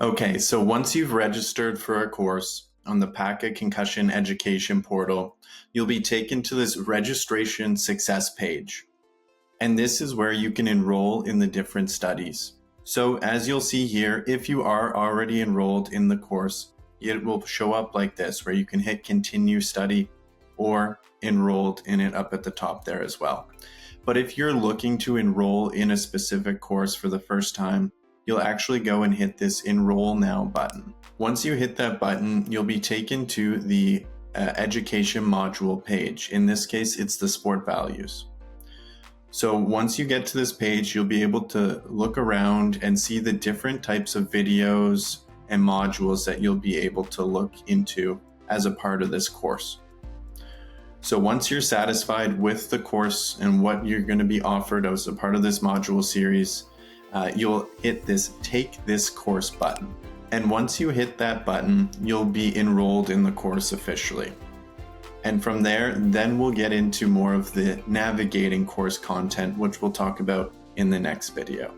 Okay, so once you've registered for a course on the PACA Concussion Education portal, you'll be taken to this registration success page. And this is where you can enroll in the different studies. So as you'll see here, if you are already enrolled in the course, it will show up like this, where you can hit continue study or enrolled in it up at the top there as well. But if you're looking to enroll in a specific course for the first time, you'll actually go and hit this enroll now button. Once you hit that button, you'll be taken to the education module page. In this case, it's the sport values. So once you get to this page, you'll be able to look around and see the different types of videos and modules that you'll be able to look into as a part of this course. So once you're satisfied with the course and what you're going to be offered as a part of this module series, you'll hit this Take This Course button. And once you hit that button, you'll be enrolled in the course officially. And from there, then we'll get into more of the navigating course content, which we'll talk about in the next video.